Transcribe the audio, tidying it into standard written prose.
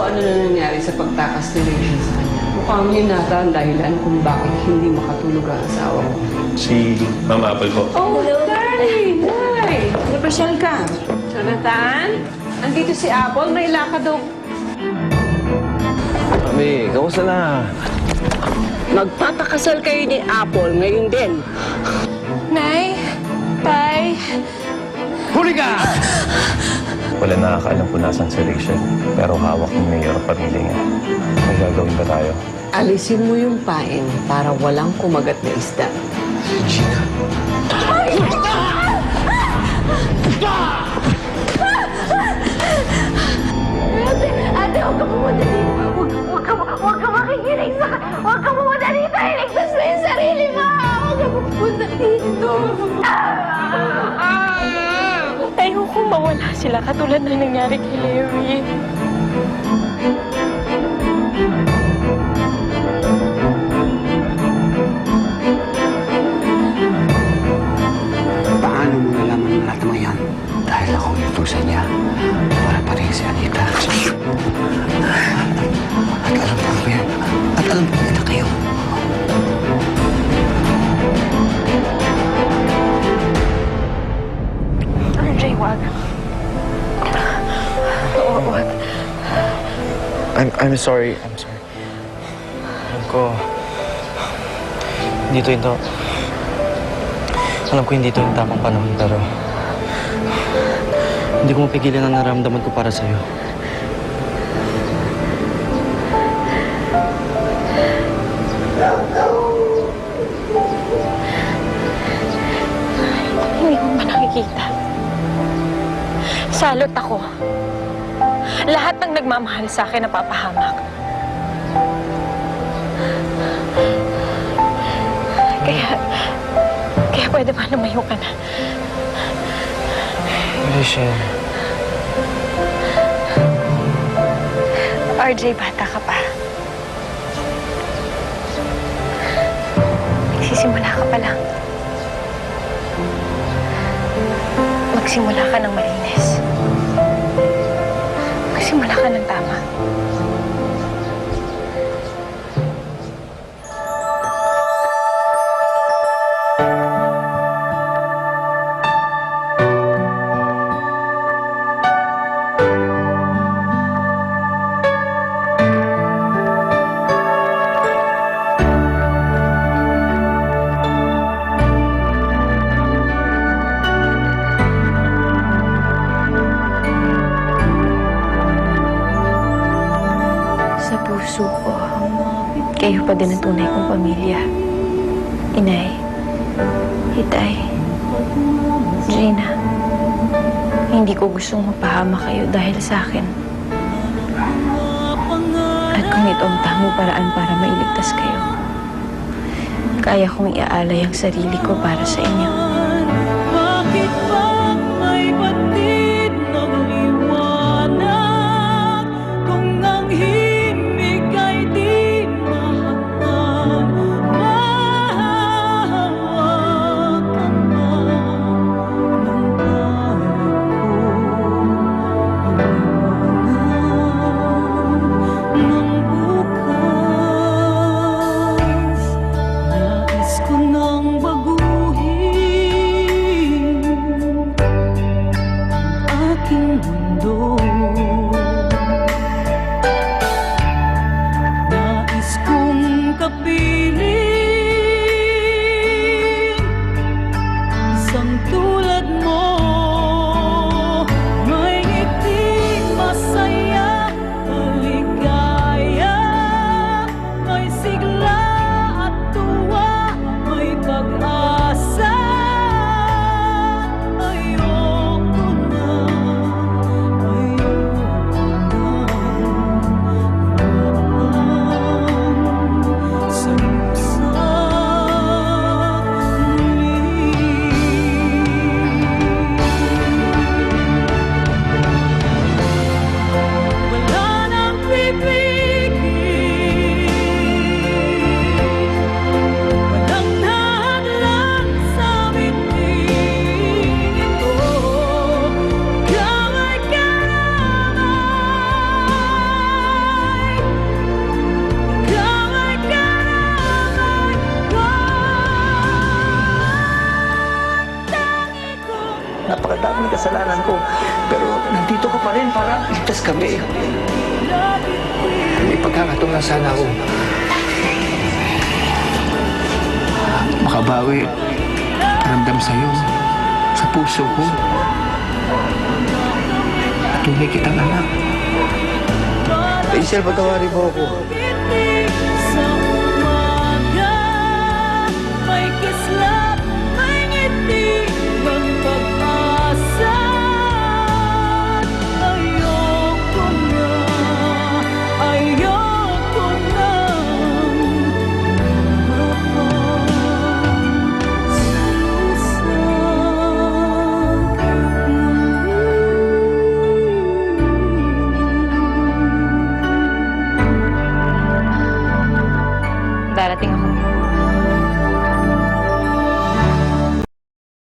ano na nangyari sa pagtakas ni Rachel sa kanya. Mukhang yun nata ang dahilan kung bakit hindi makatulog ang asawa ko. Si Mama Apple po. Oh, darling! Hi! Napasyal ka. Jonathan? Andito si Apple. May lakad daw. Mami, kamusta na? Magpapakasal kayo ni Apple ngayon din. Nay, Tay, Huli ka! Wala nakakaalam kung nasan si Rachel. Pero hawak ng mayor ang pamilya niya. May gagawin ba tayo? Alisin mo yung pain para walang kumagat na isda. Gina. Ate, huwag ka pumunta dito. Huwag ka makikinig sa... Huwag ka pumunta dito. Iligtas mo yung sarili mo. Huwag ka pumunta dito. Ayoko mawala sila katulad ng nangyari kay Larry. Paano mo nalaman ang lahat ng mga yan? Dahil ako inutusan niya para parehin si Anita. At alam ko yan. At alam ko na kayo. RJ, wag. Wag. I'm sorry. I'm sorry. Alam ko, alam ko hindi ito yung tamang panahon, pero hindi ko mapigilan ang nararamdaman ko para sa'yo. Hindi ko ba nakikita? Salot ako. Lahat ng nagmamahal sa akin napapahamak. Kaya pwede ba lumayo ka na? Rachel, RJ, bata ka pa. Nagsisimula ka pa lang. Magsimula ka ng malinis. Magsimula ka ng tama. Sa puso ko, kayo pa din ang tunay kong pamilya. Inay, Itay, Gina, hindi ko gustong mapahama kayo dahil sa akin. At kung ito ang tamang paraan para mailigtas kayo, kaya kong iaalay ang sarili ko para sa inyo. Bakit ba may batid ng liwanag kung ang himig ay di mahangad? Mahahawakan na ng palad ng bukas. Nais ko nang baguhin ligtas kami. May pagkakataon na sana ako. Makabawi. Paramdam sa'yo. Sa puso ko. Tunay kitang anak. Rachel, patawarin mo ako. Sa umaga, may kislap, may ngiti ng pag-asa. Ayoko na Darating ako